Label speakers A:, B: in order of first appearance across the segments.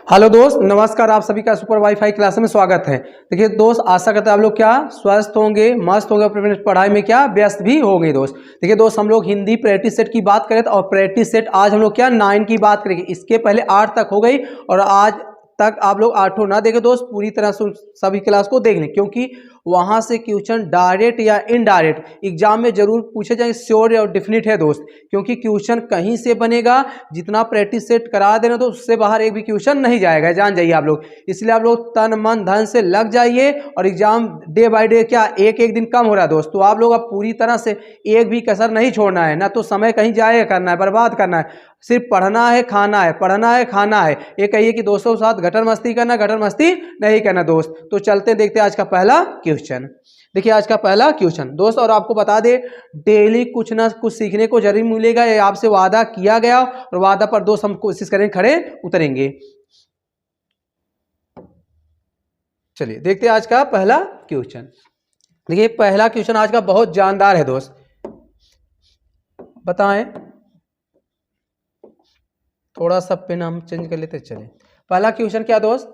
A: Hello दोस्त, नमस्कार। आप सभी का सुपर वाईफाई क्लास में स्वागत है। देखिए दोस्त, आशा करते हैं आप लोग क्या स्वस्थ होंगे, मस्त होंगे, अपने पढ़ाई में क्या व्यस्त भी होंगे। दोस्त देखिए दोस्त, हम लोग हिंदी प्रैक्टिस सेट की बात करें और प्रैक्टिस सेट आज हम लोग क्या 9 की बात करेंगे। इसके पहले 8 तक हो गई और आज तक आप लोग 8 ना देखे दोस्त, पूरी तरह से सभी क्लास को देख लें, क्योंकि वहां से क्वेश्चन डायरेक्ट या इनडायरेक्ट एग्जाम में जरूर पूछे जाएंगे। श्योर और डेफिनेट है दोस्त, क्योंकि क्वेश्चन कहीं से बनेगा, जितना प्रैक्टिस सेट करा देना तो उससे बाहर एक भी क्वेश्चन नहीं जाएगा, जान जाइए आप लोग। इसलिए आप लोग तन मन धन से लग जाइए और एग्जाम डे बाय डे क्या एक एक दिन कम हो रहा है दोस्त, तो आप लोग अब पूरी तरह से एक भी कसर नहीं छोड़ना है, ना तो समय कहीं जाए करना है, बर्बाद करना है। सिर्फ पढ़ना है, खाना है, पढ़ना है, खाना है। ये कहिए कि दोस्तों के साथ गटर मस्ती करना, गटर मस्ती नहीं करना दोस्त। तो चलते देखते आज का पहला क्वेश्चन। देखिए आज का पहला क्वेश्चन दोस्त, और आपको बता दे डेली कुछ ना कुछ सीखने को जरूर मिलेगा, ये आपसे वादा किया गया और वादा पर दोस्त हम कोशिश करेंगे, खड़े उतरेंगे। चलिए देखते हैं आज का पहला क्वेश्चन। देखिए पहला क्वेश्चन आज का बहुत जानदार है दोस्त, बताएं। थोड़ा सा पेन हम चेंज कर लेते चले। पहला क्वेश्चन क्या दोस्त,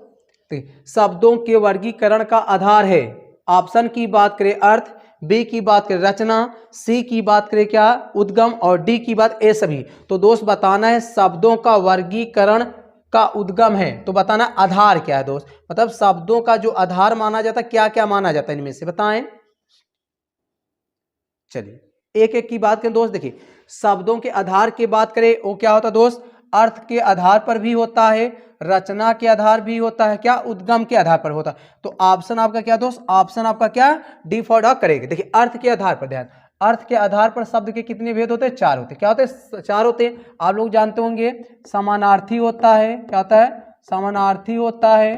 A: शब्दों के वर्गीकरण का आधार है। ऑप्शन की बात करें अर्थ, बी की बात करें रचना, सी की बात करें क्या उद्गम और डी की बात ए सभी। तो दोस्त बताना है शब्दों का वर्गीकरण का उद्गम है, तो बताना आधार क्या है दोस्त। मतलब शब्दों का जो आधार माना जाता है, क्या क्या माना जाता है इनमें से बताएं। चलिए एक एक की बात करें दोस्त। देखिए शब्दों के आधार की बात करें, वो क्या होता है दोस्त, अर्थ के आधार पर भी होता है, रचना के आधार भी होता है, क्या उद्गम के आधार पर होता है। तो ऑप्शन आपका क्या दोस्त, ऑप्शन आपका क्या डी फॉर डॉग करेगा। देखिए अर्थ के आधार पर, ध्यान, अर्थ के आधार पर शब्द के कितने भेद होते हैं, 4 होते हैं। क्या होते हैं, 4 होते हैं। आप लोग जानते होंगे समानार्थी होता है, क्या होता है, समानार्थी होता है।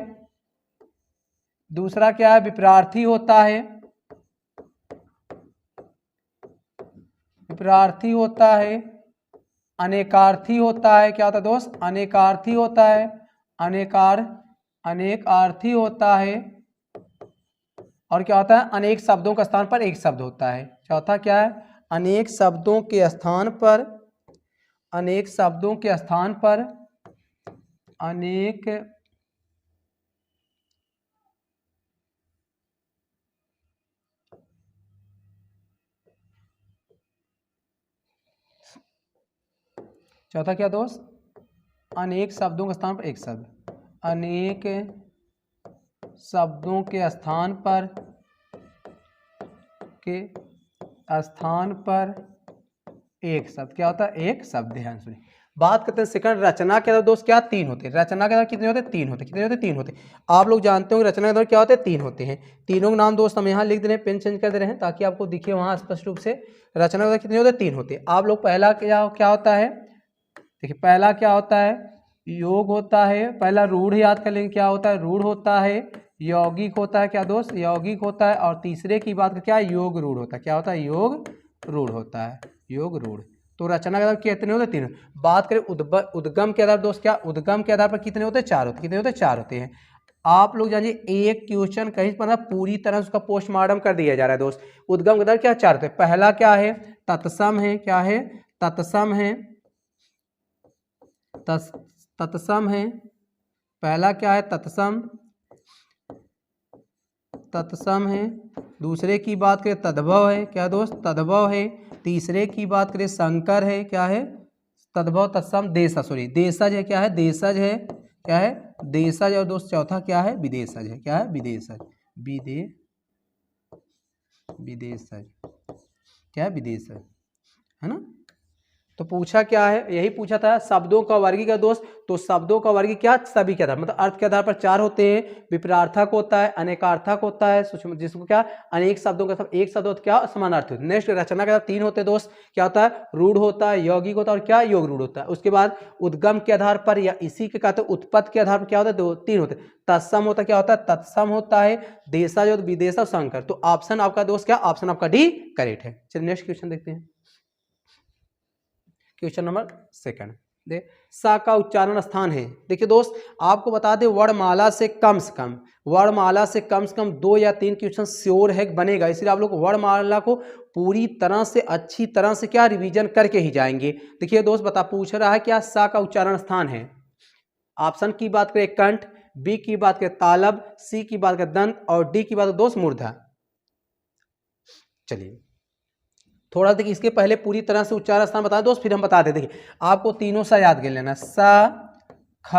A: दूसरा क्या है, विपरार्थी होता है, विपरार्थी होता है, अनेकार्थी होता है। क्या होता है दोस्त, अनेकार्थी होता है, अनेकार्थी होता है। और क्या होता है, अनेक शब्दों के स्थान पर एक शब्द होता है। चौथा क्या है, अनेक शब्दों के स्थान पर, अनेक शब्दों के स्थान पर अनेक चौथा क्या दोस्त, अनेक शब्दों के स्थान पर एक शब्द, अनेक शब्दों के स्थान पर एक शब्द। क्या होता है, एक शब्द। ध्यान सुनिए, बात करते हैं सेकंड रचना के अंदर दोस्त क्या 3 होते हैं। रचना के अंदर कितने होते हैं, 3 होते हैं। कितने होते हैं, 3 होते हैं। आप लोग जानते होंगे रचना के अंदर क्या होते हैं, 3 होते हैं। तीनों के नाम दोस्त हम यहाँ लिख दे रहे हैं, पेन चेंज कर दे रहे हैं ताकि आपको दिखे वहां स्पष्ट रूप से। रचना के अंदर कितने होते हैं, 3 होते हैं। आप लोग पहला क्या होता है, देखिए पहला क्या होता है, योग होता है। पहला रूढ़ याद कर लेंगे, क्या होता है, रूढ़ होता है। यौगिक होता है, क्या दोस्त, यौगिक होता है। और तीसरे की बात क्या है, योग रूढ़ होता है। क्या होता है, योग रूढ़ होता है, योग रूढ़। तो रचना के आधार कितने होते हैं, 3। बात करें उद्गम के आधार दोस्त, क्या उद्गम के आधार पर कितने होते हैं, 4 होते हैं। कितने होते हैं, 4 होते हैं। आप लोग जानिए एक क्वेश्चन कहीं पर पूरी तरह से उसका पोस्टमार्टम कर दिया जा रहा है दोस्त। उद्गम के आधार क्या 4 होते हैं। पहला क्या है, तत्सम है। क्या है, तत्सम है, तत्सम है। पहला क्या है, तत्सम, तत्सम है। दूसरे की बात करें तद्भव है। क्या दोस्त, तद्भव है। तीसरे की बात करें संकर है। क्या है, तद्भव तत्सम देशज, सॉरी देशज है। क्या है, देशज है। क्या है, देशज। और दोस्त चौथा क्या है, विदेशज है। क्या है, विदेशज, विदेशज। क्या है, विदेशज, है ना। तो पूछा क्या है, यही पूछा था शब्दों का वर्गीकरण दोस्त। तो शब्दों का वर्गीकरण क्या सभी के आधार, मतलब अर्थ के आधार पर 4 होते हैं। विपरार्थक होता है, अनेकार्थक होता है, जिसको क्या अनेक शब्दों का सब एक शब्द होता है, क्या समानार्थी होता है। नेक्स्ट रचना के आधार 3 होते हैं दोस्त। क्या होता है, रूढ़ होता है, यौगिक होता है और क्या योग रूढ़ होता है। उसके बाद उद्गम के आधार पर या इसी के कहते हैं उत्पत्ति के आधार पर क्या होता है, 3 होते हैं। तत्सम होता है, क्या होता है, तत्सम होता है, देशज, विदेश, संकर। तो ऑप्शन आपका दोस्त क्या, ऑप्शन आपका डी करेक्ट है। चलिए नेक्स्ट क्वेश्चन देखते हैं। क्वेश्चन नंबर 2 दे सा का उच्चारण स्थान है। देखिए दोस्त आपको बता दें वर्णमाला से कम से कम, वर्णमाला से कम 2 या 3 क्वेश्चन श्योर है बनेगा। इसलिए आप लोग वर्णमाला को पूरी तरह से अच्छी तरह से क्या रिवीजन करके ही जाएंगे। देखिए दोस्त पूछ रहा है क्या सा का उच्चारण स्थान है। ऑप्शन की बात करें कंठ, बी की बात करें तालब, सी की बात करें दंत और डी की बात करें दोस्त मूर्धा। चलिए थोड़ा देखिए इसके पहले पूरी तरह से उच्चारण स्थान बता दोस्त, फिर हम बता दें। देखिए आपको तीनों सा याद कर लेना, सा, ख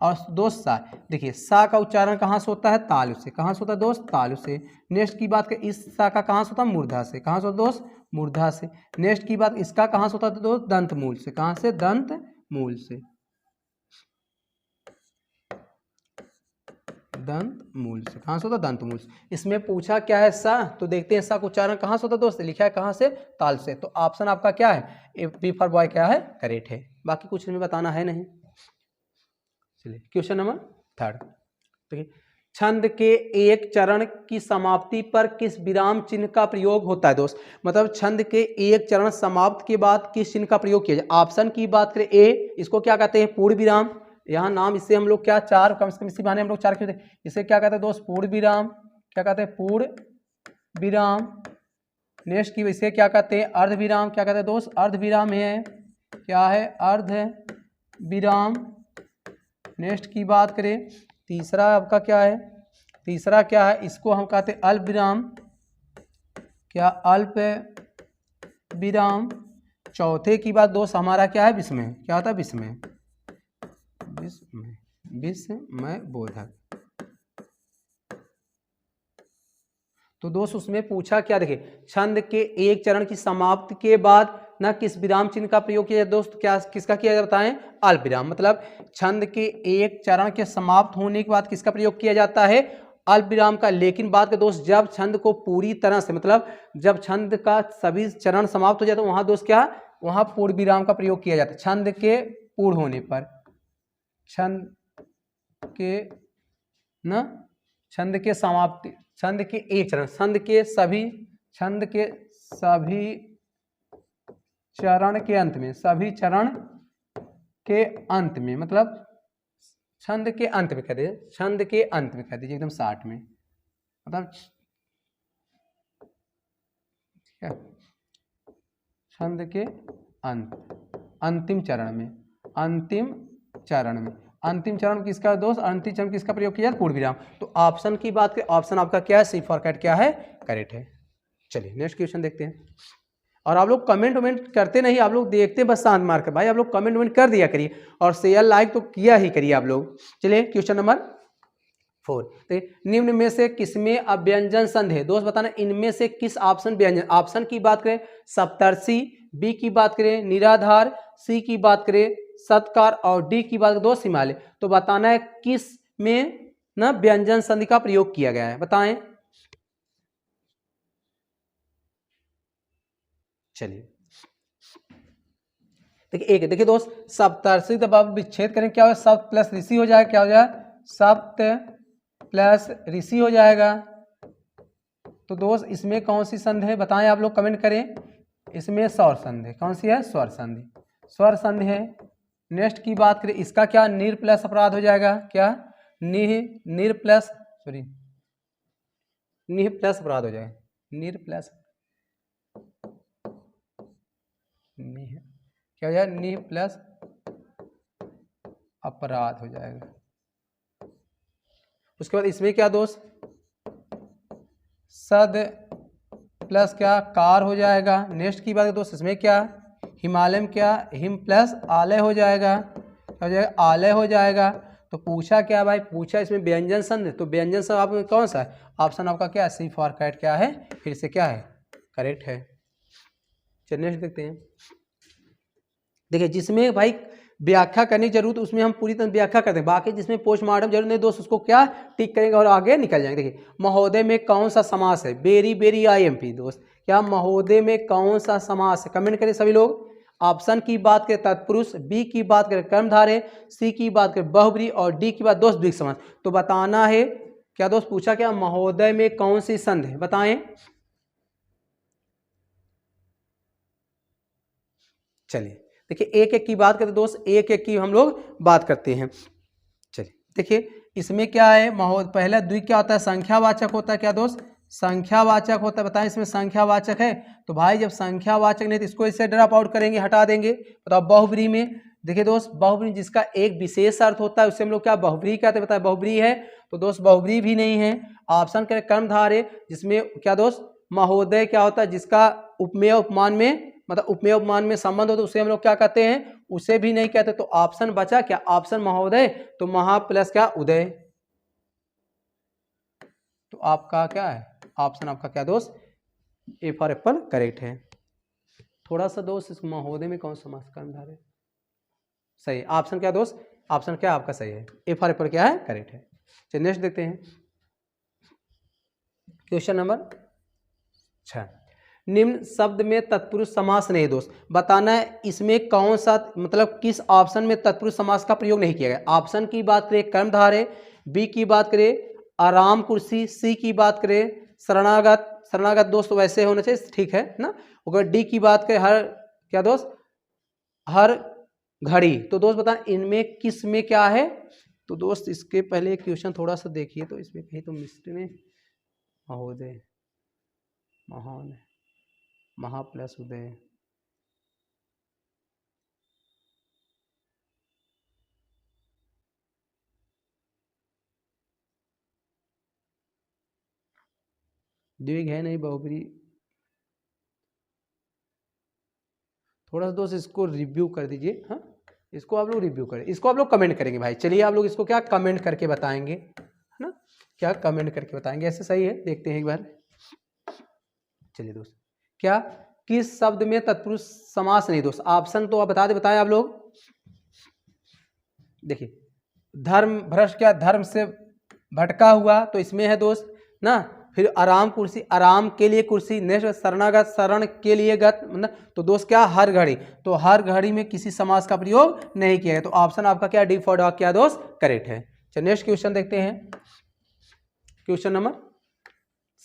A: और दोस्त सा। देखिए सा का उच्चारण कहाँ से होता है? तालु से। कहाँ से होता है दोस्त? तालु से। नेक्स्ट की बात करें इस सा का कहाँ से होता है? मूर्धा से। कहाँ से होता है दोस्त? मूर्धा से। नेक्स्ट की बात इसका कहाँ से होता है दोस्त? दंत मूल से। कहाँ से? दंत मूल से। दंत मूल से। कहाँ से होता है? दंत मूल से। इसमें पूछा क्या है? सा। तो देखते हैं सा का उच्चारण कहाँ से होता है दोस्त? लिखा है कहाँ से? ताल से। तो ऑप्शन आपका क्या है? बी फॉर बॉय क्या है? करेक्ट है। बाकी कुछ नहीं बताना है नहीं। चलिए क्वेश्चन नंबर 3। देखिए छंद के एक चरण की समाप्ति पर किस विराम चिन्ह का प्रयोग होता है दोस्त? मतलब छंद के एक चरण समाप्त के बाद किस चिन्ह का प्रयोग किया जाए? ऑप्शन की बात करें ए, इसको क्या कहते हैं? पूर्ण विराम। यहाँ नाम इससे हम लोग क्या चार, कम से कम इसी बहाने हम लोग चार क्यों देते? इसे क्या कहते हैं दोस्त? पूर्ण विराम। क्या कहते हैं? पूर्ण विराम। नेक्स्ट की इसे क्या कहते हैं? अर्ध विराम। क्या कहते हैं दोस्त? अर्ध विराम है। क्या है? अर्ध विराम। नेक्स्ट की बात करें तीसरा आपका क्या है? तीसरा क्या है? इसको हम कहते हैं अल्प विराम। क्या? अल्प विराम। चौथे की बात दोस्त हमारा क्या है? विस्मय। क्या होता है? विस्मय। विस्मय, विस्मय बोधक। तो दोस्त उसमें पूछा क्या? देखिए छंद के एक चरण की समाप्ति के बाद ना किस विराम चिन्ह का प्रयोग किया जाए दोस्त? क्या किसका किया जाता है? अल्प विराम। मतलब छंद के एक चरण के समाप्त होने के बाद किसका प्रयोग किया जाता है? अल्प विराम का। लेकिन बात के दोस्त जब छंद को पूरी तरह से, मतलब जब छंद का सभी चरण समाप्त हो जाए तो वहां दोस्त क्या? वहां पूर्ण विराम का प्रयोग किया जाता है। छंद के पूर्ण होने पर, छंद के न छंद के समाप्ति, छंद के एक चरण, छंद के सभी चरण के अंत में, सभी चरण के अंत में, मतलब छंद के अंत में कह दीजिए, छंद के अंत में कह दीजिए एकदम 60 में, मतलब ठीक है, छंद के अंत, अंतिम चरण में, अंतिम चरण में। अंतिम चरण किसका दोस्त? अंतिम चरण किसका प्रयोग किया? पूर्ण विराम। तो ऑप्शन की बात करें, ऑप्शन आपका क्या है? सी फॉर कैट क्या है? करेक्ट है। चलिए नेक्स्ट क्वेश्चन देखते हैं। और आप लोग कमेंट वमेंट करते नहीं, आप लोग देखते बस शांत मार कर। भाई आप लोग कमेंट वमेंट कर दिया करिए और शेयर लाइक तो किया ही करिए आप लोग। चलिए क्वेश्चन नंबर 4। तो निम्न में से किसमें अव्यंजन संध है दोस्त? बताना इनमें से किस ऑप्शन व्यंजन। ऑप्शन की बात करें सप्तर्षि, बी की बात करें निराधार, सी की बात करें सत्कार और डी की बात करें दोस्त हिमालय। तो बताना है किस में ना व्यंजन संधि का प्रयोग किया गया है, बताएं। चलिए देखिए एक, देखिए दोस्त सप्तर्षि जब आप विच्छेद करें क्या हो? सप्त प्लस ऋषि हो जाएगा। क्या हो जाए? सप्त प्लस ऋषि हो जाएगा। तो दोस्त इसमें कौन सी संधि है बताएं, आप लोग कमेंट करें। इसमें स्वर संधि। कौन सी है? स्वर संधि। स्वर संधि है। नेक्स्ट की बात करें इसका क्या? निर प्लस अपराध हो जाएगा। क्या? निर प्लस, सॉरी निह प्लस अपराध हो जाएगा। निर प्लस निह क्या हो जाएगा? निह प्लस अपराध हो जाएगा। उसके बाद इसमें क्या दोस्त? सद प्लस क्या? कार हो जाएगा। नेक्स्ट की बात दोस्त इसमें क्या? हिमालय में क्या? हिम प्लस आलय हो जाएगा। क्या हो जाएगा? आलय हो जाएगा। तो पूछा क्या भाई? पूछा इसमें व्यंजन संधि। तो व्यंजन संधि आपको कौन सा है? ऑप्शन आपका क्या है? सी फॉर कैट क्या है? फिर से क्या है? करेक्ट है। चलिए नेक्स्ट देखते हैं। देखिए जिसमें भाई व्याख्या करने की जरूरत उसमें हम पूरी तरह व्याख्या करते हैं, बाकी जिसमें पोस्टमार्टम जरूर नहीं दोस्त उसको क्या टिक करेंगे और आगे निकल जाएंगे। देखिए महोदय में कौन सा समास है? बेरी बेरी आईएमपी दोस्त। क्या महोदय में कौन सा समास है? कमेंट करें सभी लोग। ऑप्शन की बात करें तत्पुरुष, बी की बात करें कर्मधारय, सी की बात करें बहुब्री और डी की बात दोस्त द्विग समास। तो बताना है क्या दोस्त? पूछा क्या महोदय में कौन सी संधि है, बताएं। चलिए देखिए एक एक की बात करते दोस्त, एक एक की हम लोग बात करते हैं। चलिए देखिए इसमें क्या है? महोदय पहला द्विग क्या होता है? संख्यावाचक होता है। क्या दोस्त? संख्यावाचक होता है। बताएं इसमें संख्यावाचक है। तो भाई जब संख्यावाचक नहीं तो इसको इससे ड्रॉप आउट करेंगे, हटा देंगे। बताओ बहुब्री में देखिए दोस्त, बहुब्री जिसका एक विशेष अर्थ होता है उससे हम लोग क्या बहुब्री कहते हैं, बताए बहुब्री है तो दोस्त बहुब्री भी नहीं है। ऑप्शन करें कर्मधारय, जिसमें क्या दोस्त महोदय क्या होता है, जिसका उपमेय उपमान में मतलब उपमेय उपमान में संबंध हो तो उसे हम लोग क्या कहते हैं, उसे भी नहीं कहते। तो ऑप्शन बचा क्या, ऑप्शन महोदय, तो महा प्लस क्या उदय, तो आपका क्या है ऑप्शन आपका क्या दोस्त ए फॉर एप्पल करेक्ट है। थोड़ा सा दोस्त इस महोदय में कौन सा समास कर्मधारय सही, ऑप्शन क्या दोस्त, ऑप्शन क्या आपका सही है, ए फॉर एप्पल क्या है करेक्ट है। चलिए नेक्स्ट देखते हैं क्वेश्चन नंबर 6। निम्न शब्द में तत्पुरुष समास नहीं दोस्त, बताना है इसमें कौन सा मतलब किस ऑप्शन में तत्पुरुष समास का प्रयोग नहीं किया गया। ऑप्शन की बात करें कर्मधारय, बी की बात करें आराम कुर्सी, सी की बात करें शरणागत, शरणागत दोस्त वैसे होना चाहिए ठीक है ना, अगर डी की बात करें हर क्या दोस्त हर घड़ी, तो दोस्त बता इनमें किस में क्या है। तो दोस्त इसके पहले क्वेश्चन थोड़ा सा देखिए, तो इसमें कहीं तो मिस्ट्री में महोदय महान महा प्लस उदय, द्विग है नहीं बहुब्री। थोड़ा सा दोस्त इसको रिव्यू कर दीजिए, हाँ इसको आप लोग रिव्यू करें, इसको आप लोग कमेंट करेंगे भाई। चलिए आप लोग इसको क्या कमेंट करके बताएंगे है ना, क्या कमेंट करके बताएंगे, ऐसे सही है, देखते हैं एक बार। चलिए दोस्त क्या किस शब्द में तत्पुरुष समास नहीं दोस्त, ऑप्शन तो आप बताएं आप लोग। देखिए धर्म भ्रष्ट क्या धर्म से भटका हुआ, तो इसमें है दोस्त ना। फिर आराम कुर्सी, आराम के लिए कुर्सी, नेक्स्ट शरणागत, शरण के लिए गत, मतलब तो दोस्त क्या हर घड़ी, तो हर घड़ी में किसी समास का प्रयोग नहीं किया है, तो ऑप्शन आपका क्या डी फॉर डॉग क्या दोस्त करेक्ट है। चलिए नेक्स्ट क्वेश्चन देखते हैं क्वेश्चन नंबर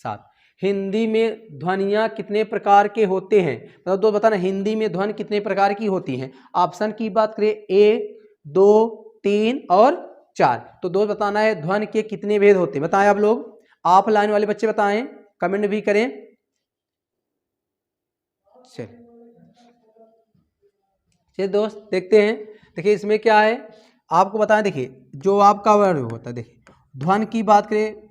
A: 7। हिंदी में ध्वनियाँ कितने प्रकार के होते हैं, मतलब दो बताना हिंदी में ध्वनि कितने प्रकार की होती हैं। ऑप्शन की बात करें 1, 2, 3 और 4, तो दो बताना है ध्वनि के कितने भेद होते हैं, बताएं आप लोग, ऑफलाइन वाले बच्चे बताएं, कमेंट भी करें। चलिए दोस्त देखते हैं, देखिए इसमें क्या है आपको बताएं। देखिए जो आपका वर्ड होता है, देखिए ध्वनि की बात करें,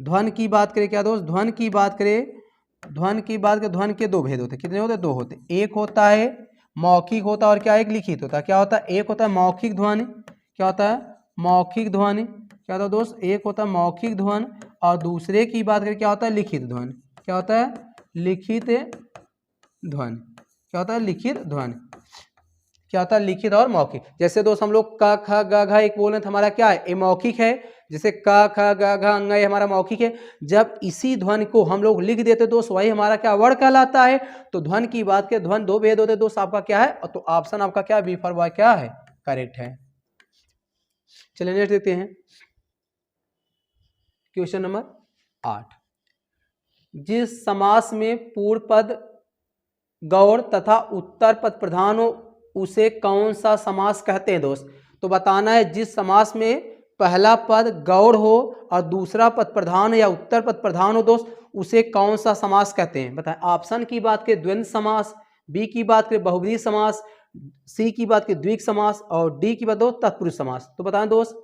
A: ध्वनि की बात करें क्या दोस्त, ध्वनि की बात करें, ध्वनि की बात करें, ध्वनि के दो भेद होते हैं, कितने होते हैं, दो होते हैं। एक होता है मौखिक होता है और क्या एक लिखित होता है, क्या होता है एक होता है मौखिक ध्वनि, क्या होता है मौखिक ध्वनि, क्या होता है दोस्त एक होता है मौखिक ध्वनि, और दूसरे की बात करें क्या होता है लिखित ध्वनि, क्या होता है लिखित ध्वनि, क्या होता है लिखित ध्वनि, क्या होता है लिखित और मौखिक। जैसे दोस्त हम लोग क ख ग घ एक बोल रहे हैं तो हमारा क्या है ये मौखिक है, जैसे क ख ग घ अंग ये हमारा मौखिक है। जब इसी ध्वनि को हम लोग लिख देते दोस्त वही हमारा क्या वर्ण कहलाता है। तो ध्वनि की बात के ध्वनि दो भेद होते दोस्त, आपका क्या है, तो ऑप्शन आपका क्या बी फॉर बॉय क्या है करेक्ट है। चलिए नेक्स्ट देखते हैं क्वेश्चन नंबर 8। जिस समास में पूर्व पद गौड़ तथा उत्तर पद प्रधान हो उसे कौन सा समास कहते हैं दोस्त, तो बताना है जिस समास में पहला पद गौड़ हो और दूसरा पद प्रधान हो या उत्तर पद प्रधान हो दोस्त उसे कौन सा समास कहते हैं, बताएं। ऑप्शन की बात करें द्वंद्व समास, बी की बात करें बहुब्री समास, सी की बात करें द्विग समास और डी की बात हो तत्पुरुष समास, तो बताएं दोस्त।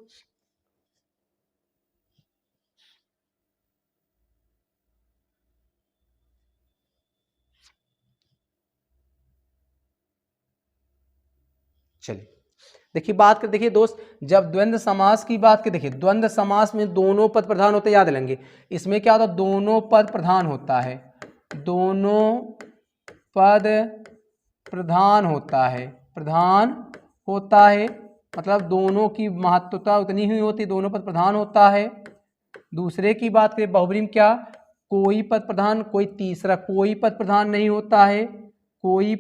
A: चलिए देखिए बात कर, देखिए दोस्त जब द्वंद्व समास की बात करें, देखिए द्वंद्व समास में दोनों पद प्रधान होते याद लेंगे, इसमें क्या होता है दोनों पद प्रधान होता है, दोनों पद प्रधान होता है, प्रधान होता है, मतलब दोनों की महत्वता उतनी ही होती, दोनों पद प्रधान होता है। दूसरे की बात करें बहुब्री में क्या कोई पद प्रधान, कोई तीसरा कोई पद प्रधान नहीं होता है, कोई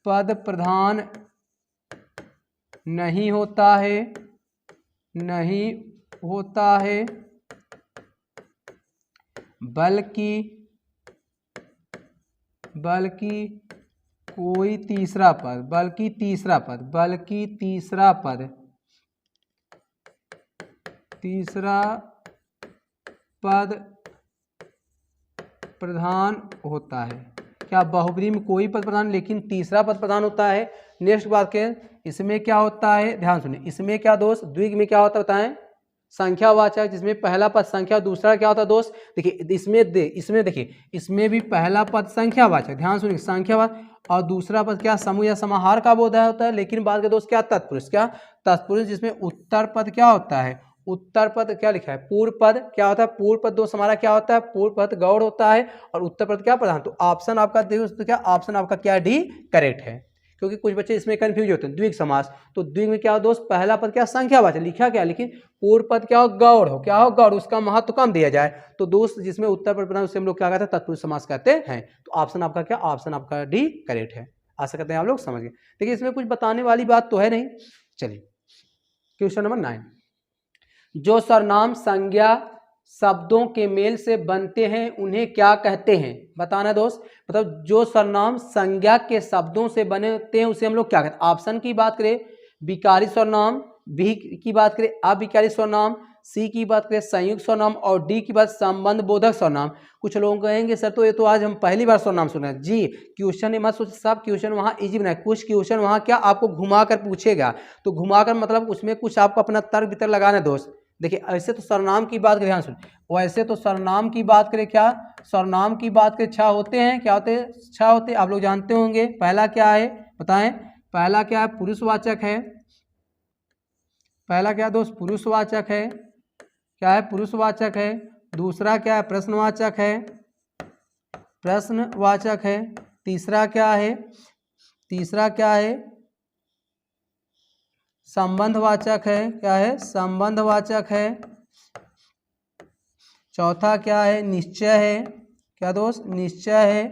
A: पद प्रधान नहीं होता है, नहीं होता है, बल्कि कोई तीसरा पद, बल्कि तीसरा पद प्रधान होता है, क्या बहुब्री में कोई पद प्रधान लेकिन तीसरा पद प्रधान होता है। नेक्स्ट बात करें, इसमें क्या होता है, ध्यान सुनिए, इसमें क्या दोस्त, द्विग में क्या होता है बताएं, संख्यावाचक, जिसमें पहला पद संख्या, दूसरा क्या होता है दोस्त, देखिए इसमें देखिए, इसमें भी पहला पद संख्यावाचक, ध्यान सुनिए, संख्यावाचक, और दूसरा पद क्या समूह या समाहार का बोधा होता है। लेकिन बात के दोस्त क्या तत्पुरुष, क्या तत्पुरुष, जिसमें उत्तर पद क्या होता है, उत्तर पद क्या लिखा है, पूर्व पद क्या होता है, पूर्व पद दोस्त हमारा क्या होता है, पूर्व पद गौड़ होता है, और उत्तर पद क्या प्रधान। तो ऑप्शन आपका दोस्त क्या, ऑप्शन आपका क्या डी करेक्ट है। क्योंकि कुछ बच्चे इसमें कंफ्यूज होते हैं, द्विग समास, तो द्विग में क्या हो दोस्त, पहला पद क्या संख्यावाचक लिखा क्या, लेकिन पूर्व पद क्या हो गौड़ हो, क्या हो गौड़, उसका महत्व कम दिया जाए। तो दोस्त जिसमें उत्तर पद प्रधान उसे हम लोग क्या कहते हैं, तत्पुरुष समास कहते हैं। तो ऑप्शन आपका क्या, ऑप्शन आपका डी करेक्ट है। आशा करते हैं आप लोग समझ गए। देखिए इसमें कुछ बताने वाली बात तो है नहीं। चलिए क्वेश्चन नंबर 9, जो सर्वनाम संज्ञा शब्दों के मेल से बनते हैं उन्हें क्या कहते हैं, बताना दोस्त। मतलब जो सर्वनाम संज्ञा के शब्दों से बने होते हैं उसे हम लोग क्या कहते हैं। ऑप्शन की बात करें विकारी सर्वनाम, बी की बात करें अविकारी सर्वनाम, सी की बात करें संयुक्त सर्वनाम, और डी की बात संबंध बोधक सर्वनाम। कुछ लोग कहेंगे सर तो ये तो आज हम पहली बार सर्वनाम सुन रहे हैं। जी क्वेश्चन मत सोच, सब क्वेश्चन वहाँ इजी बनाए, कुछ क्वेश्चन वहाँ क्या आपको घुमा कर पूछेगा, तो घुमा कर मतलब उसमें कुछ आपको अपना तर्क वितर्क लगाना है दोस्त। देखिए ऐसे तो सर्वनाम की बात करें, ध्यान सुन, वैसे तो सर्वनाम की बात करें, क्या सर्वनाम की बात करें, छह होते हैं, क्या होते हैं, छह होते हैं, आप लोग जानते होंगे। पहला क्या है बताएं, पहला क्या है, पुरुषवाचक है, पहला क्या दोस्त पुरुषवाचक है, क्या है पुरुषवाचक है। दूसरा क्या है प्रश्नवाचक है, प्रश्नवाचक है। तीसरा क्या है, तीसरा क्या है संबंधवाचक है, क्या है संबंधवाचक है। चौथा क्या है निश्चय है, क्या दोस्त निश्चय है।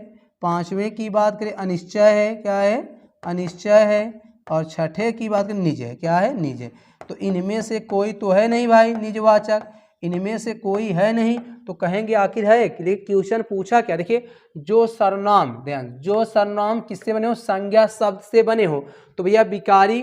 A: पांचवें की बात करें अनिश्चय है, क्या है अनिश्चय है। और छठे की बात करें निज है, क्या है निज है। तो इनमें से कोई तो है नहीं भाई निजवाचक, इनमें से कोई है नहीं, तो कहेंगे आखिर है। क्वेश्चन पूछा क्या, देखिए जो सर्वनाम, ध्यान, जो सर्वनाम किससे बने हो, संज्ञा शब्द से बने हो, तो भैया विकारी,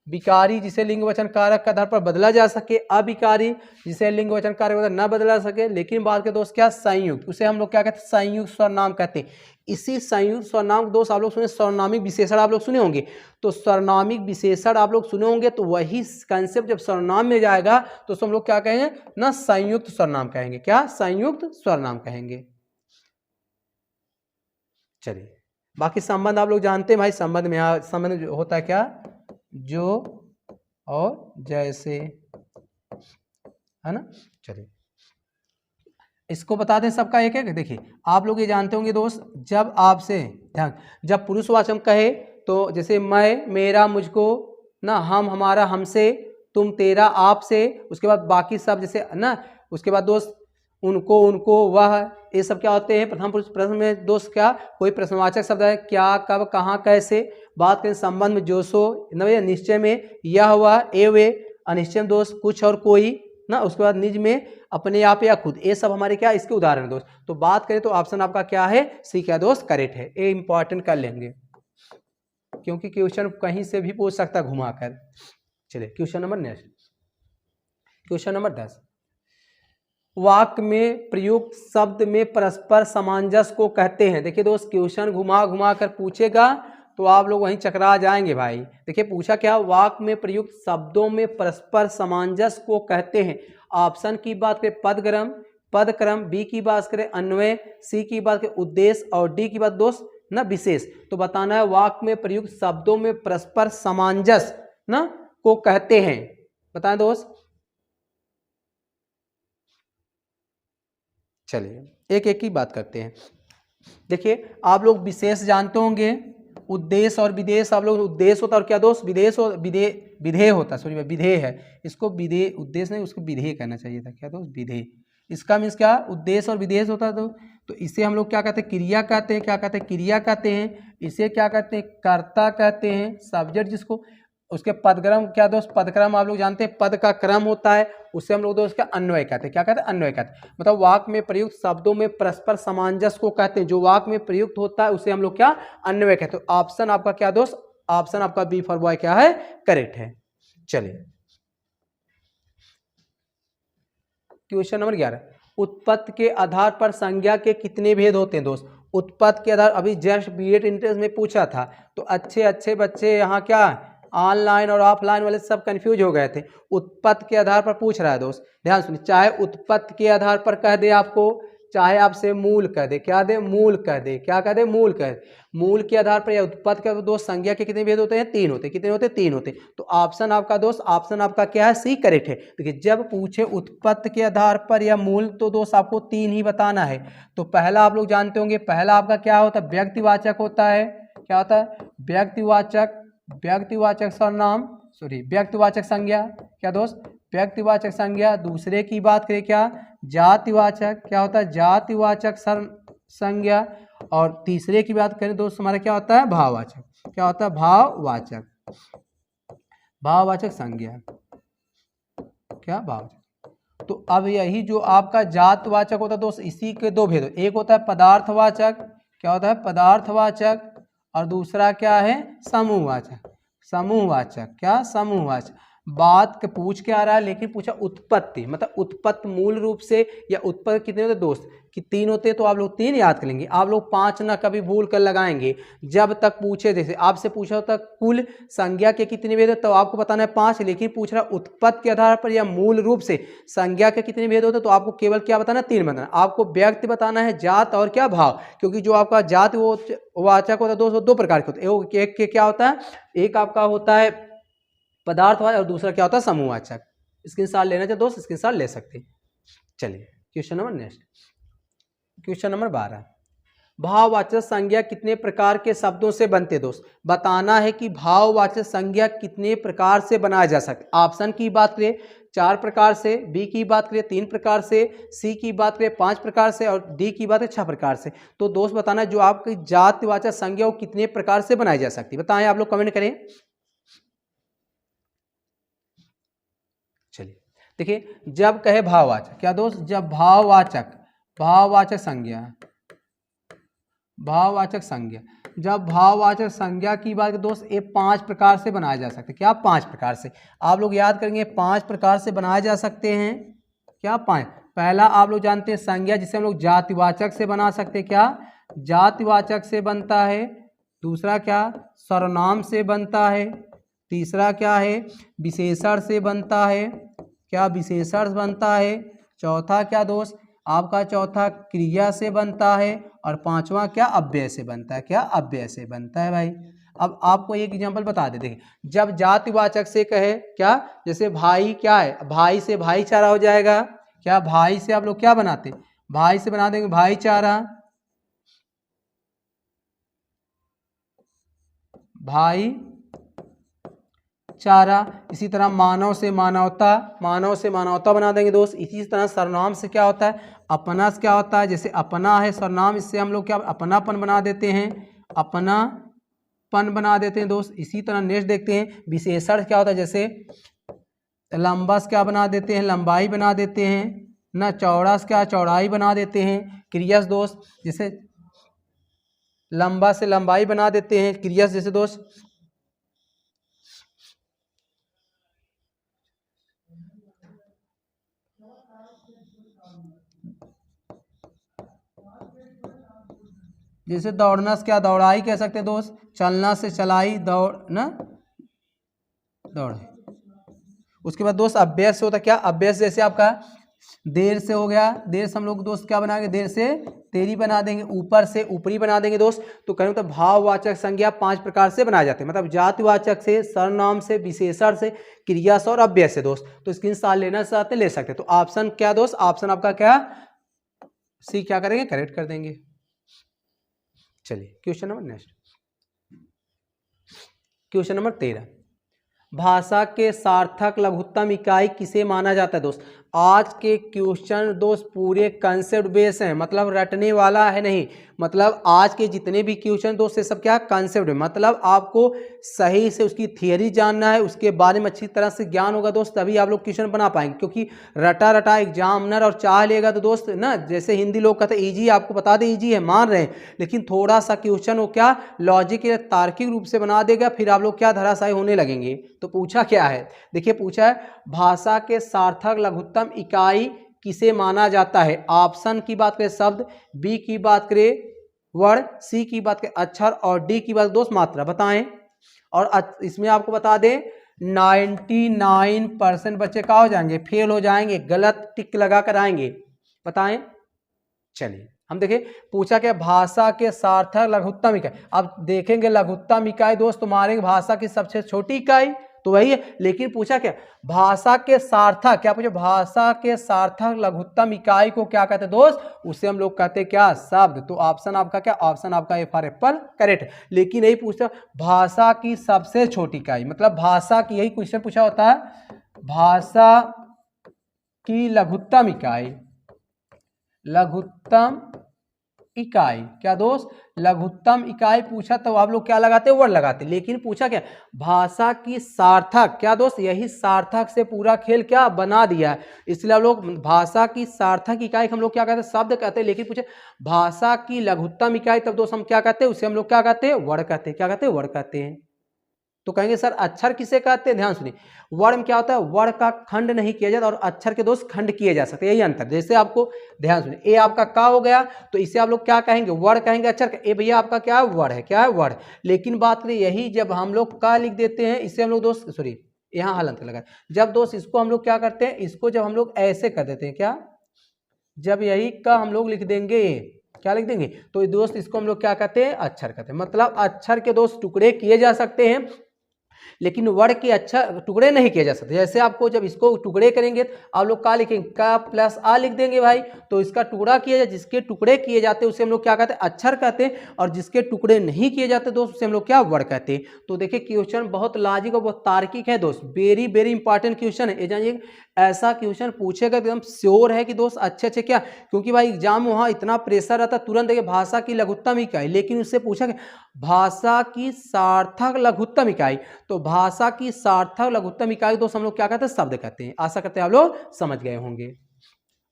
A: विकारी जिसे लिंग वचन कारक के आधार पर बदला जा सके, अविकारी जिसे लिंग वचन कारक के आधार न बदला सके, लेकिन बात के दोस्त क्या संयुक्त, उसे हम लोग क्या कहते हैं संयुक्त सर्वनाम कहते हैं। इसी संयुक्त सर्वनाम दोस्त आप लोग सुने, सर्वनामिक विशेषण आप लोग सुने होंगे, तो सर्वनामिक विशेषण आप लोग सुने होंगे, तो वही कंसेप्ट जब सर्वनाम में जाएगा तो हम लोग क्या कहेंगे ना, संयुक्त सर्वनाम कहेंगे, क्या संयुक्त सर्वनाम कहेंगे। चलिए बाकी संबंध आप लोग जानते हैं भाई, संबंध में यहाँ संबंध होता है क्या, जो और जैसे, है ना। चलिए इसको बता दें सबका एक एक। देखिए आप लोग ये जानते होंगे दोस्त, जब आपसे ध्यान, जब पुरुषवाचक कहे तो जैसे मैं, मेरा, मुझको, ना हम, हमारा, हमसे, तुम, तेरा, आपसे, उसके बाद बाकी सब जैसे ना, उसके बाद दोस्त उनको, उनको, वह, ये सब क्या होते हैं प्रथम पुरुष प्रश्न में दोस्त, क्या कोई प्रश्नवाचक शब्द है, क्या, कब, कहाँ, कैसे। बात करें संबंध में जो सो, निश्चय में यह वह, ए वे, अनिश्चय में दोस्त कुछ और कोई ना, उसके बाद निज में अपने आप या खुद, ये सब हमारे क्या इसके उदाहरण दोस्त। तो बात करें तो ऑप्शन आपका क्या है सी, क्या दोस्त करेक्ट है। ये इंपॉर्टेंट कर लेंगे क्योंकि क्वेश्चन कहीं से भी पूछ सकता घुमाकर। चलिए question number next, question number 10, वाक्य में प्रयुक्त शब्द में परस्पर सामंजस्य को कहते हैं। देखिए दोस्त क्वेश्चन घुमा घुमा कर पूछेगा तो आप लोग वहीं चकरा जाएंगे भाई। देखिए पूछा क्या, वाक्य में प्रयुक्त शब्दों में परस्पर सामंजस्य को कहते हैं। ऑप्शन की बात करें पदक्रम, पदक्रम, बी की बात करें अन्वय, सी की बात करें उद्देश्य, और डी की बात दोस्त ना विशेष। तो बताना है वाक्य में प्रयुक्त शब्दों में परस्पर सामंजस्य ना को कहते हैं, बताएं दोस्त। चलिए एक एक की बात करते हैं। देखिए आप लोग विशेष जानते होंगे, उद्देश्य और विदेश, आप लोग उद्देश्य होता है और क्या दोस्त विदेश और विधेय होता है, सॉरी विधेय है, इसको विधेय, उद्देश्य नहीं उसको विधेय कहना चाहिए था, क्या दोस्त विधेय। इसका मीन्स क्या उद्देश्य और विदेश होता है। तो इसे हम लोग क्या कहते हैं क्रिया कहते हैं, क्या कहते हैं क्रिया कहते हैं। इसे क्या कहते हैं कर्ता कहते हैं, सब्जेक्ट जिसको। उसके पदक्रम क्या दोस्त, पदक्रम आप लोग जानते हैं पद का क्रम होता है, उससे हम लोग दोस्त क्या अन्वय कहते हैं, क्या कहते हैं अन्वय कहते हैं। मतलब वाक्य में प्रयुक्त शब्दों में परस्पर सामंजस्य को कहते हैं, जो वाक्य में प्रयुक्त होता है उसे हम लोग क्या अन्वय कहते हैं। ऑप्शन आपका क्या दोस्त, ऑप्शन आपका बी फॉर बॉय क्या है करेक्ट है। चलिए क्वेश्चन नंबर 11, उत्पत्ति के आधार पर संज्ञा के कितने भेद होते हैं दोस्त। उत्पत्ति के आधार, अभी जस्ट बीएड इंट्रेंस में पूछा था, तो अच्छे अच्छे बच्चे यहाँ क्या ऑनलाइन और ऑफलाइन वाले सब कंफ्यूज हो गए थे। उत्पत्ति के आधार पर पूछ रहा है दोस्त, ध्यान सुनिए, चाहे उत्पत्ति के आधार पर कह दे आपको, चाहे आपसे मूल कह दे, क्या दे, मूल कह दे, क्या कह दे, मूल कह दे, मूल के आधार पर या उत्पत्ति का दोस्त संज्ञा के कितने भेद होते हैं, 3 होते हैं। कितने होते हैं, 3 होते हैं। तो ऑप्शन आपका दोस्त, ऑप्शन आपका क्या है, सी करेक्ट है। देखिए जब पूछे उत्पत्ति के आधार पर या मूल, तो दोस्त आपको 3 ही बताना है। तो पहला आप लोग जानते होंगे, पहला आपका क्या होता है, व्यक्तिवाचक होता है। क्या होता है, व्यक्तिवाचक, व्यक्तिवाचक सर्वनाम, सॉरी व्यक्तिवाचक संज्ञा, क्या दोस्त, व्यक्तिवाचक संज्ञा। दूसरे की बात करें क्या, जातिवाचक, क्या होता है, जातिवाचक संज्ञा। और तीसरे की बात करें दोस्त हमारा क्या होता है, भाववाचक, क्या होता है, भाववाचक, भाववाचक संज्ञा, क्या, भाववाचक। तो अब यही जो आपका जातवाचक होता है दोस्त, इसी के 2 भेद, एक होता है पदार्थवाचक, क्या होता है, पदार्थवाचक, और दूसरा क्या है, समूहवाचक, समूहवाचक, क्या, समूहवाचक। बात के पूछ के आ रहा है, लेकिन पूछा उत्पत्ति, मतलब उत्पत्ति मूल रूप से या उत्पत्ति कितने होते दोस्त, कि 3 होते हैं। तो आप लोग 3 याद कर लेंगे, आप लोग 5 ना कभी भूल कर लगाएंगे। जब तक पूछे, जैसे आपसे पूछा होता कुल संज्ञा के कितने भेद होते, तो आपको बताना है 5, लेकिन पूछ रहा उत्पत्ति के आधार पर या मूल रूप से संज्ञा के कितने भेद होते, तो आपको केवल क्या बताना, 3 बताना। आपको व्यक्ति बताना है, जात और क्या, भाव, क्योंकि जो आपका जात वो वाचक होता है दोस्तों, 2 प्रकार के होते हैं। एक के क्या होता है, एक आपका होता है पदार्थवाचक और दूसरा क्या होता है, समूहवाचक। स्क्रीनशॉट लेना चाहिए दोस्त, स्क्रीनशॉट ले सकते हैं। चलिए question number next, question number 12, भाववाचक संज्ञा कितने प्रकार के शब्दों से बनते दोस्त, बताना है कि भाववाचक संज्ञा कितने प्रकार से बनाया जा सकता है। ऑप्शन की बात करें 4 प्रकार से, बी की बात करें 3 प्रकार से, सी की बात करें 5 प्रकार से, और डी की बात है 6 प्रकार से। तो दोस्त बताना है जो आपकी जातिवाचक संज्ञा वो कितने प्रकार से बनाई जा सकती है, बताएं आप लोग, कमेंट करें। चलिए देखिए, जब कहे भाववाचक, क्या दोस्त, जब भाववाचक, भाववाचक संज्ञा, भाववाचक संज्ञा, जब भाववाचक संज्ञा की बात करें दोस्त, ये 5 प्रकार से बनाया जा सकते हैं। क्या, 5 प्रकार से, आप लोग याद करेंगे 5 प्रकार से बनाए जा सकते हैं। क्या, 5। पहला आप लोग जानते हैं संज्ञा जिसे हम लोग जातिवाचक से बना सकते हैं, क्या, जातिवाचक से बनता है। दूसरा क्या, सर्वनाम से बनता है। तीसरा क्या है, विशेषण से बनता है, क्या, विशेषण बनता है। चौथा क्या दोस्त, आपका चौथा क्रिया से बनता है। और 5वां क्या, अव्यय से बनता है, क्या, अव्यय से बनता है भाई। अब आपको एक एग्जांपल बता देते हैं, जब जातिवाचक से कहे, क्या, जैसे भाई, क्या है, भाई से भाईचारा हो जाएगा। क्या, भाई से आप लोग क्या बनाते, भाई से बना देंगे भाईचारा, भाई चारा। इसी तरह मानव से मानवता, मानव से मानवता बना देंगे दोस्त। इसी तरह सर्वनाम से क्या होता है, अपना से क्या होता है, जैसे अपना है सर्वनाम, इससे हम लोग क्या, अपनापन बना देते हैं, अपनापन बना देते हैं दोस्त। इसी तरह नेक्स्ट देखते हैं, विशेषण क्या होता है, जैसे लंबा से क्या बना देते हैं, लंबाई बना देते हैं ना, चौड़ा से क्या, चौड़ाई बना देते हैं। क्रिया दोस्त, जैसे लंबा से लंबाई बना देते हैं, क्रिया जैसे दोस्त जैसे दौड़ना से क्या, दौड़ाई कह सकते हैं दोस्त। चलना से चलाई, दौड़ ना, दौड़। उसके बाद दोस्त अभ्यास से होता है, क्या, अभ्यास जैसे आपका देर से हो गया, देर से हम लोग दोस्त क्या बनाएंगे, देर से तेरी बना देंगे, ऊपर से ऊपरी बना देंगे दोस्त। तो कहें तो भाववाचक संज्ञा 5 प्रकार से बनाए जाते हैं, मतलब जातिवाचक से, सर्वनाम से, विशेषण से, क्रिया से और अव्यय से दोस्त। तो स्क्रीनशॉट लेना चाहते ले सकते। तो ऑप्शन क्या दोस्त, ऑप्शन आपका क्या, सी क्या करेंगे, करेक्ट कर देंगे। चलिए question number next, question number 13, भाषा के सार्थक लघुत्तम इकाई किसे माना जाता है दोस्त। आज के क्वेश्चन दोस्त पूरे कंसेप्ट बेस हैं, मतलब रटने वाला है नहीं, मतलब आज के जितने भी क्वेश्चन दोस्त ये सब क्या कंसेप्ट है, मतलब आपको सही से उसकी थियरी जानना है, उसके बारे में अच्छी तरह से ज्ञान होगा दोस्त, तभी आप लोग क्वेश्चन बना पाएंगे। क्योंकि रटा रटा एग्जामिनर और चाह लेगा तो दोस्त ना, जैसे हिंदी लोग कहते हैं ईजी, आपको बता दें ईजी है, मान रहे हैं, लेकिन थोड़ा सा क्वेश्चन वो क्या लॉजिक या तार्किक रूप से बना देगा, फिर आप लोग क्या धराशायी होने लगेंगे। तो पूछा क्या है, देखिए पूछा है भाषा के सार्थक लघुत्तम इकाई किसे माना जाता है। ऑप्शन की बात करें शब्द, बी की बात करें वर्ण, सी की बात करें अक्षर और डी की बात दोस्त मात्रा। बताएं। और इसमें आपको बता दें 99% बच्चे क्या हो जाएंगे, फेल हो जाएंगे, गलत टिक लगा कर आएंगे। बताएं। चलिए हम देखें, पूछा क्या भाषा के सार्थक लघुत्तम इकाई। अब देखेंगे लघुत्तम इकाई दोस्त तुम्हारे भाषा की सबसे छोटी इकाई तो वही है, लेकिन पूछा क्या भाषा के सार्थक, क्या पूछा भाषा के सार्थक लघुत्तम इकाई को क्या कहते हैं दोस्त, उसे हम लोग कहते हैं क्या, शब्द। तो ऑप्शन आपका क्या, ऑप्शन आपका ए फॉर एप्पल करेक्ट। लेकिन यही पूछता भाषा की सबसे छोटी इकाई, मतलब भाषा की, यही क्वेश्चन पूछा होता है, भाषा की लघुत्तम इकाई, लघुत्तम इकाई क्या दोस्त, लघुत्तम इकाई पूछा तो आप लोग क्या लगाते, वर्ड लगाते। लेकिन पूछा क्या भाषा की सार्थक, क्या दोस्त, यही सार्थक से पूरा खेल क्या बना दिया है। इसलिए हम लोग भाषा की सार्थक इकाई हम लोग क्या कहते हैं, शब्द कहते हैं। लेकिन पूछे भाषा की लघुत्तम इकाई, तब दोस्त हम क्या कहते हैं, उसे हम लोग क्या कहते हैं, वर्ड कहते हैं। क्या कहते हैं, वर्ड कहते हैं। तो कहेंगे सर अक्षर किसे कहते हैं, ध्यान सुनिए, वर्ड में क्या होता है, वर्ड का खंड नहीं किया जाता और अक्षर के दोस्त खंड किए जा सकते, यही अंतर। जैसे आपको ध्यान सुनिए, ए आपका का हो गया तो इसे आप लोग क्या कहेंगे, वर्ड कहेंगे। अक्षर ए भैया आपका क्या है, वर्ड है, क्या है, वर्ड। लेकिन बात करें यही जब हम लोग का लिख देते हैं, इसे हम लोग दोस्त सॉरी यहाँ हलंत लगा, जब दोस्त इसको हम लोग क्या करते हैं, इसको जब हम लोग ऐसे कर देते हैं, क्या जब यही का हम लोग लिख देंगे, क्या लिख देंगे, तो दोस्त इसको हम लोग क्या कहते हैं, अक्षर कहते हैं। मतलब अक्षर के दोस्त टुकड़े किए जा सकते हैं लेकिन वर्ड के अक्षर टुकड़े नहीं किए जा सकते। जैसे आपको जब इसको टुकड़े करेंगे आप लोग क्या लिखेंगे, का प्लस आ लिख देंगे भाई, तो इसका टुकड़ा किया जाए, जिसके टुकड़े किए जाते हैं उसे हम लोग क्या कहते हैं, अक्षर कहते हैं। और जिसके टुकड़े नहीं किए जाते दोस्त उसे हम लोग क्या, वर्ड कहते हैं। तो देखिए क्वेश्चन बहुत लॉजिक और बहुत तार्किक है दोस्त, वेरी वेरी इंपॉर्टेंट क्वेश्चन है। जानिए ऐसा क्वेश्चन पूछेगा एकदम श्योर है कि दोस्त अच्छे क्या, क्योंकि भाई एग्जाम वहाँ इतना प्रेशर रहता, तुरंत देखिए भाषा की लघुत्तम इकाई, लेकिन उससे पूछा गया भाषा की सार्थक लघुत्तम इकाई। तो भाषा की सार्थक लघुत्तम इकाई दोस्त हम लोग क्या कहते हैं, शब्द कहते हैं। आशा करते हैं आप लोग समझ गए होंगे।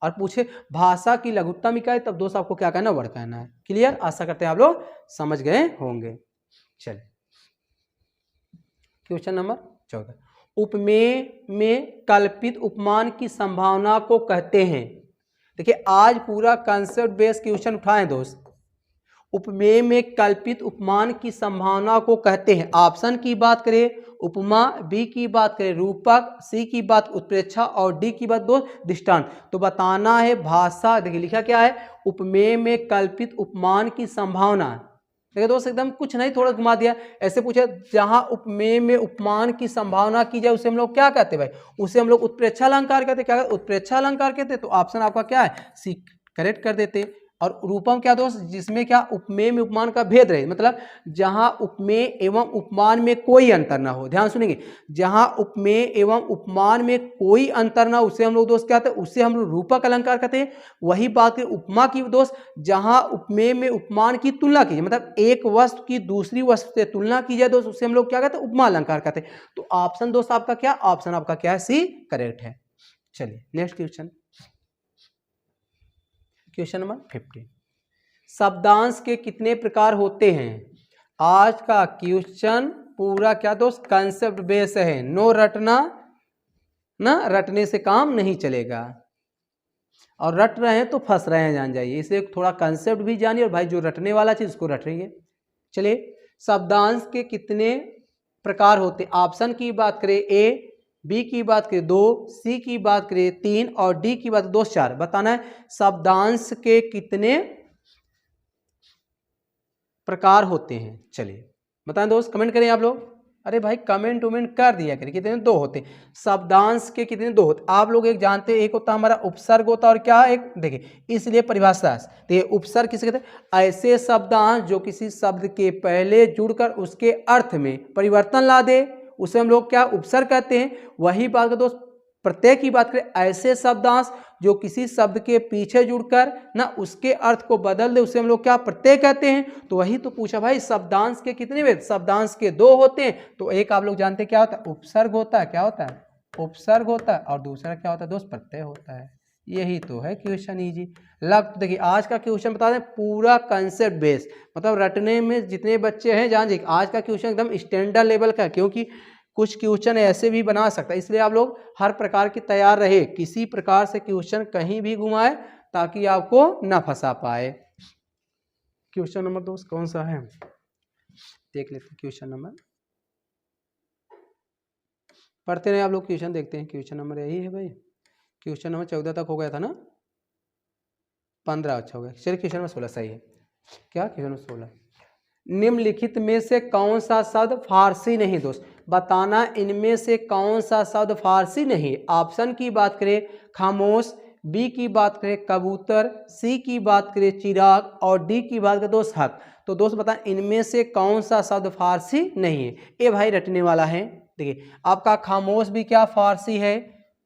A: और पूछे भाषा की लघुत्तम इकाई, तब दोस्त आपको क्या कहना, वर्ड कहना है। क्लियर, आशा करते हैं आप लोग समझ गए होंगे। चलिए क्वेश्चन नंबर 14, उपमेय में कल्पित उपमान की संभावना को कहते हैं। देखिए आज पूरा कंसेप्ट बेस्ड क्वेश्चन उठाए दोस्त। उपमेय में कल्पित उपमान की संभावना को कहते हैं। ऑप्शन की बात करें उपमा, बी की बात करें रूपक, सी की बात उत्प्रेक्षा और डी की बात दो दृष्टांत। तो बताना है भाषा, देखिए लिखा क्या है, उपमेय में कल्पित उपमान की संभावना। देखिए दोस्त एकदम कुछ नहीं, थोड़ा घुमा दिया, ऐसे पूछे जहां उपमेय में उपमान की संभावना की जाए उसे हम लोग क्या कहते हैं भाई, उसे हम लोग उत्प्रेक्षा अलंकार कहते हैं। क्या उत्प्रेक्षा अलंकार कहते हैं। तो ऑप्शन आपका क्या है, सी करेक्ट कर देते। और रूपम क्या दोस्त, जिसमें क्या उपमेय में उपमान का भेद रहे, मतलब जहां उपमेय एवं उपमान में कोई अंतर ना हो। ध्यान सुनेंगे, जहां उपमेय एवं उपमान में कोई अंतर ना, उसे हम लोग दोस्त क्या कहते हैं, उसे हम लोग रूपक अलंकार कहते हैं। वही बात करें उपमा की दोस्त, जहां उपमेय में उपमान की तुलना की, मतलब एक वस्तु की दूसरी वस्तु से तुलना की जाए दोस्त, उसे हम लोग क्या कहते हैं, उपमा अलंकार कहते हैं। तो ऑप्शन दोस्त आपका क्या, ऑप्शन आपका क्या है, सी करेक्ट है। चलिए नेक्स्ट क्वेश्चन, क्वेश्चन नंबर 15, शब्दांश के कितने प्रकार होते हैं। आज का क्वेश्चन पूरा क्या दोस्त कंसेप्ट बेस है, नो रटना ना, रटने से काम नहीं चलेगा, और रट रहे हैं तो फंस रहे हैं, जान जाइए। इसलिए थोड़ा कंसेप्ट भी जानिए, और भाई जो रटने वाला चीज उसको रट रही है। चलिए शब्दांश के कितने प्रकार होते हैं। ऑप्शन की बात करें ए, बी की बात करें 2, सी की बात करें 3 और डी की बात 2 4। बताना है शब्दांश के कितने प्रकार होते हैं। चलिए बताएं दोस्त, कमेंट करें आप लोग। अरे भाई कमेंट वमेंट कर दिया करें। कितने, 2 होते हैं शब्दांश के, कितने 2 होते। आप लोग एक जानते हैं, एक होता है हमारा उपसर्ग होता है, और क्या एक देखिए, इसलिए परिभाषा देखिए उपसर्ग किसे कहते हैं, ऐसे शब्दांश जो किसी शब्द के पहले जुड़कर उसके अर्थ में परिवर्तन ला दे, उसे हम लोग क्या उपसर्ग कहते हैं। वही बात का दोस्त प्रत्यय की बात करें, ऐसे शब्दांश जो किसी शब्द के पीछे जुड़कर ना उसके अर्थ को बदल दे, उसे हम लोग क्या प्रत्यय कहते हैं। तो वही तो पूछा भाई शब्दांश के कितने वेद, शब्दांश के 2 होते हैं। तो एक आप लोग जानते हैं क्या होता है, उपसर्ग होता है, क्या होता है, उपसर्ग होता है, और दूसरा क्या होता है दोस्त, प्रत्यय होता है। यही तो है क्वेश्चन इजी लग। देखिए आज का क्वेश्चन बता दें पूरा कंसेप्ट बेस, मतलब रटने में जितने बच्चे हैं जान जी, आज का क्वेश्चन एकदम स्टैंडर्ड लेवल का है, क्योंकि कुछ क्वेश्चन ऐसे भी बना सकता है। इसलिए आप लोग हर प्रकार की तैयार रहे, किसी प्रकार से क्वेश्चन कहीं भी घुमाए ताकि आपको ना फंसा पाए। क्वेश्चन नंबर दोस्त कौन सा है, देख लेते हैं। क्वेश्चन नंबर पढ़ते रहे आप लोग, क्वेश्चन देखते हैं। क्वेश्चन नंबर यही है भाई, क्वेश्चन नंबर 14 तक हो गया था ना, 15 अच्छा हो गया। चलिए क्वेश्चन नंबर 16 सही है। क्या क्वेश्चन नंबर 16, निम्नलिखित में से कौन सा शब्द फारसी नहीं दोस्त, बताना इनमें से कौन सा शब्द फारसी नहीं। ऑप्शन की बात करें खामोश, बी की बात करें कबूतर, सी की बात करें चिराग और डी की बात करें दोस्त हक। तो दोस्त बता इनमें से कौन सा शब्द फारसी नहीं है। ये भाई रटने वाला है। देखिए आपका खामोश भी क्या फारसी है,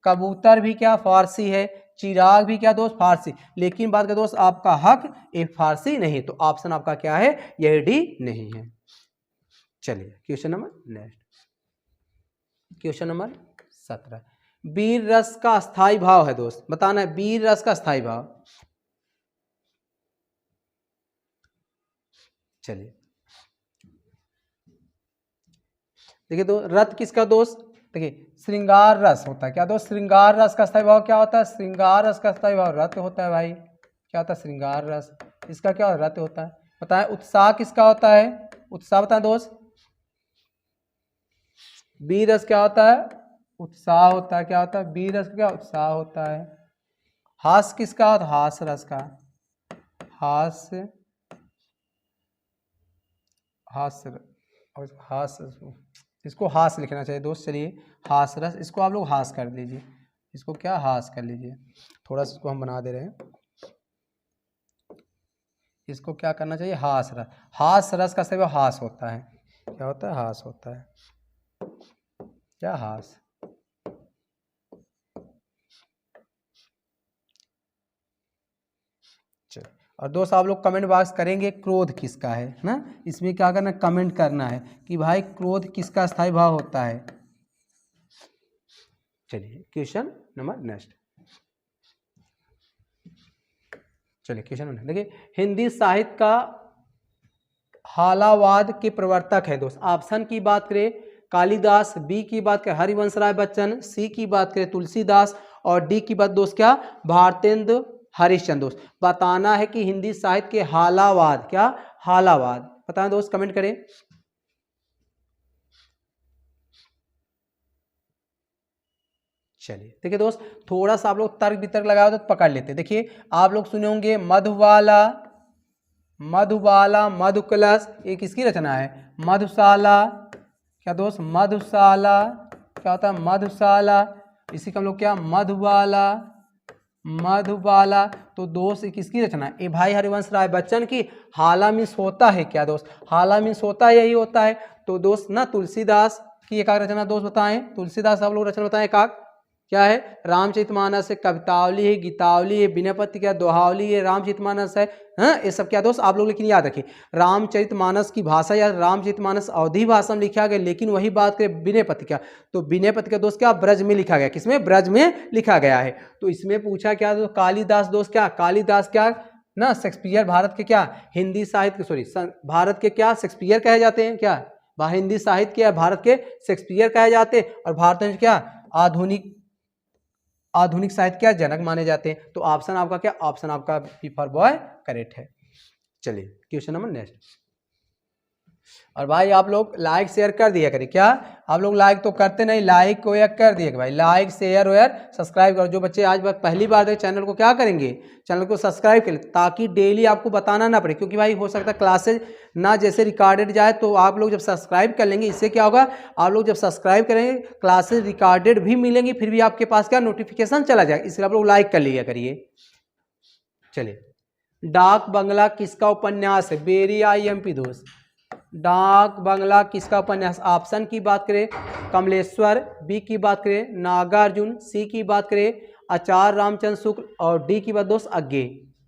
A: कबूतर भी क्या फारसी है, चिराग भी क्या दोस्त फारसी, लेकिन बात करें दोस्त आपका हक एक फारसी नहीं। तो ऑप्शन आपका क्या है, यह डी नहीं है। चलिए question number next, question number 17, वीर रस का स्थायी भाव है दोस्त, बताना है वीर रस का स्थायी भाव। चलिए देखिए दो रथ किसका दोस्त, देखिए श्रृंगार रस होता है क्या दोस्त, श्रृंगार रस का स्थायी भाव क्या होता है, श्रृंगार रस का स्थायी भाव रथ होता है भाई। क्या होता है श्रृंगार रस, इसका क्या रथ होता है। बताएं उत्साह किसका होता है, उत्साह बताएं दोस्त, वीर रस क्या होता है, उत्साह होता है। क्या होता है वीर रस क्या, उत्साह होता है। हास किसका होता है, हास रस का, हास्य, हास्य, हास, इसको हास लिखना चाहिए दोस्त। चलिए हास रस, इसको आप लोग हास कर लीजिए, इसको क्या हास कर लीजिए, थोड़ा सा इसको हम बना दे रहे हैं, इसको क्या करना चाहिए हास रस। हास रस का सही हास होता है। क्या होता है, हास होता है। क्या हास, चलिए और दोस्त आप लोग कमेंट बॉक्स करेंगे क्रोध किसका है ना, इसमें क्या करना कमेंट करना है कि भाई क्रोध किसका स्थायी भाव होता है। चलिए क्वेश्चन नंबर नेक्स्ट, चलिए क्वेश्चन नंबर देखिए, हिंदी साहित्य का हालावाद के प्रवर्तक है दोस्त। ऑप्शन की बात करें कालिदास, बी की बात करें हरिवंश राय बच्चन, सी की बात करें तुलसीदास और डी की बात दोस्त क्या भारतेंदु हरिश्चंद्र। दोस्त बताना है कि हिंदी साहित्य के हालावाद, क्या हालावाद बताना दोस्त, कमेंट करें। चलिए देखिए दोस्त थोड़ा सा आप लोग तर्क वितर्क लगाओ तो पकड़ लेते। देखिए आप लोग सुने होंगे मधुबाला, मधुबाला, मधुकलश, ये किसकी रचना है, मधुशाला। क्या दोस्त मधुशाला, क्या होता है मधुशाला, इसी का हम लोग क्या मधुबाला, मधुबाला। तो दोस्त किसकी रचना है, ए भाई हरिवंश राय बच्चन की। हाला मीन्स होता है क्या दोस्त, हाला मीन्स होता है, यही होता है। तो दोस्त ना तुलसीदास की एकाक रचना दोस्त बताएं, तुलसीदास आप लोग रचना बताएं एकाक क्या है, रामचरितमानस है, कवितावली है, गीतावली है, विनयपति क्या दोहावली है, रामचरितमानस है। हाँ ये सब क्या दोस्त आप लोग लेकिन याद रखिए रामचरितमानस की भाषा या रामचरितमानस अवधी भाषा में लिखा गया, लेकिन वही बात करें विनयपति का तो विनयपति का दोस्त क्या ब्रज में लिखा गया, किसमें ब्रज में लिखा गया है। तो इसमें पूछा क्या दोस्त कालिदास, दोस्त क्या कालिदास क्या ना शेक्सपियर भारत के क्या हिंदी साहित्य सॉरी भारत के क्या शेक्सपियर कहे जाते हैं, क्या हिंदी साहित्य के भारत के शेक्सपियर कहे जाते हैं और भारत में क्या आधुनिक साहित्य क्या जनक माने जाते हैं। तो ऑप्शन आपका क्या, ऑप्शन आपका बी फॉर बॉय करेक्ट है। चलिए क्वेश्चन नंबर नेक्स्ट, और भाई आप लोग लाइक शेयर कर दिया करिए, क्या आप लोग लाइक तो करते नहीं, लाइक को या कर दिए भाई, लाइक शेयर और सब्सक्राइब करो। जो बच्चे आज पहली बार देख चैनल को क्या करेंगे, चैनल को सब्सक्राइब करें ताकि डेली आपको बताना ना पड़े, क्योंकि भाई हो सकता है क्लासेज ना जैसे रिकॉर्डेड जाए। तो आप लोग जब सब्सक्राइब कर लेंगे इससे क्या होगा, आप लोग जब सब्सक्राइब करेंगे क्लासेज रिकॉर्डेड भी मिलेंगी, फिर भी आपके पास क्या नोटिफिकेशन चला जाएगा, इसलिए आप लोग लाइक कर लिया करिए। चलिए डाक बंगला किसका उपन्यास है, बेरी IMP दोस्त, डाक बंगला किसका उपन्यास। ऑप्शन की बात करें कमलेश्वर, बी की बात करें नागार्जुन, सी की बात करें आचार्य रामचंद्र शुक्ल और डी की बात दोस्त अज्ञे।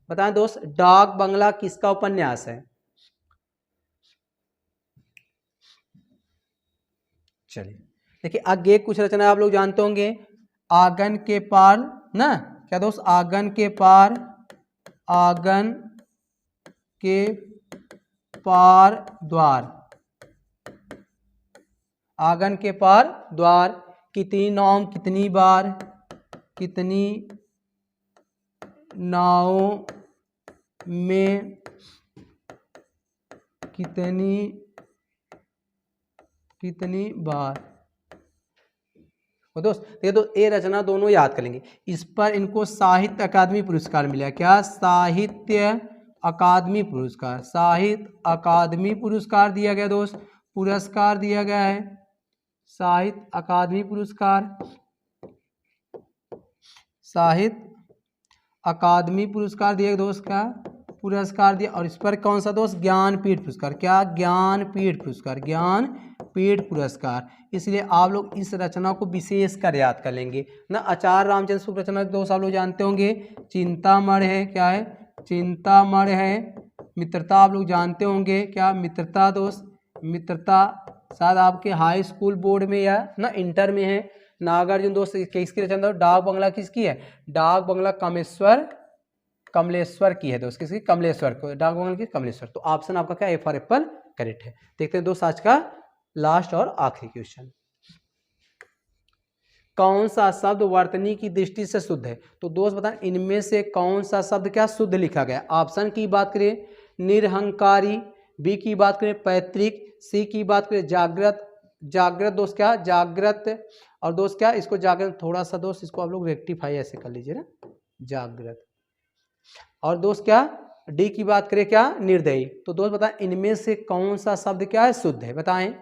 A: बताएं दोस्त डाक बंगला किसका उपन्यास है। चलिए देखिए अज्ञे कुछ रचना आप लोग जानते होंगे, आंगन के पार ना, क्या दोस्त आंगन के पार, आंगन के पार द्वार, आंगन के पार द्वार, कितनी नाव कितनी बार, कितनी नावों में कितनी बार। दोस्त ये तो ए रचना दोनों याद कर लेंगे। इस पर इनको साहित्य अकादमी पुरस्कार मिला। क्या? साहित्य अकादमी पुरस्कार। साहित्य अकादमी पुरस्कार दिया गया दोस्त, पुरस्कार दिया गया है, साहित्य अकादमी पुरस्कार, साहित्य अकादमी पुरस्कार दिया दोस्त का पुरस्कार दिया। और इस पर कौन सा दोस्त? ज्ञानपीठ पुरस्कार। क्या? ज्ञानपीठ पुरस्कार, ज्ञानपीठ पुरस्कार। इसलिए आप लोग इस रचना को विशेष कर याद कर लेंगे ना। आचार्य रामचंद्र शुक्ल रचना दोस्त आप लोग जानते होंगे, चिंतामण है। क्या है? चिंतामण है। मित्रता आप लोग जानते होंगे। क्या? मित्रता दोस्त, मित्रता शायद आपके हाई स्कूल बोर्ड में या ना इंटर में है। नागार्जुन दोस्त किसकी रचना? डाक बंगला किसकी है? डाक बंगला कमलेश्वर की है दोस्त। किसकी? कमलेश्वर को। डाक बंगला की कमलेश्वर। तो ऑप्शन आपका क्या? ए फॉर एप्पल करेक्ट है। देखते हैं दोस्त आज का लास्ट और आखिरी क्वेश्चन। कौन सा शब्द वर्तनी की दृष्टि से शुद्ध है? तो दोस्त बताएं इनमें से कौन सा शब्द क्या शुद्ध लिखा गया? ऑप्शन की बात करें निरहंकारी, बी की बात करें पैतृक, सी की बात करें जागृत। जागृत दोस्त क्या? जागृत। और दोस्त क्या? इसको जागृत थोड़ा सा दोस्त इसको आप लोग रेक्टिफाई ऐसे कर लीजिए ना, जागृत। और दोस्त क्या? डी की बात करें क्या? निर्दयी। तो दोस्त बताएं इनमें से कौन सा शब्द क्या है शुद्ध है? बताएं।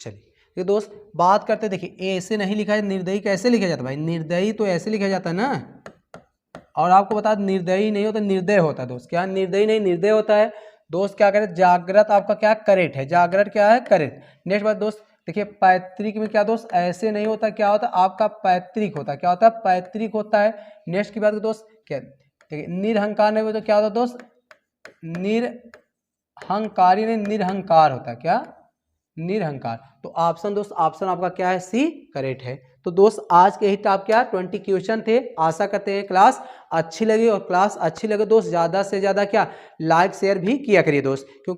A: चलिए ये दोस्त बात करते, देखिए ऐसे नहीं लिखा है। निर्दयी कैसे लिखा जाता है भाई? निर्दयी तो ऐसे लिखा जाता है ना। और आपको बता निर्दयी नहीं होता, निर्दय होता है दोस्त। क्या? निर्दयी नहीं, निर्दय होता है दोस्त। क्या करें? जागृत आपका क्या? करेक्ट है। जागृत क्या है? करेक्ट। नेक्स्ट बात दोस्त देखिए पैतृक में क्या दोस्त? ऐसे नहीं होता। क्या होता है? आपका पैतृक होता है। क्या होता है? पैतृक होता है। नेक्स्ट की बात दोस्त क्या? देखिए निरहंकार नहीं हो तो क्या होता है दोस्त? निरहंकारी नहीं, निरहंकार होता है। क्या? निरहंकार। तो ऑप्शन दोस्त, ऑप्शन आपका क्या है? सी करेक्ट है। तो दोस्त आज के ही टॉप क्या 20 क्वेश्चन थे। आशा करते हैं क्लास अच्छी लगी, और क्लास अच्छी लगे दोस्त ज़्यादा से ज़्यादा क्या लाइक शेयर भी किया करिए दोस्त, क्योंकि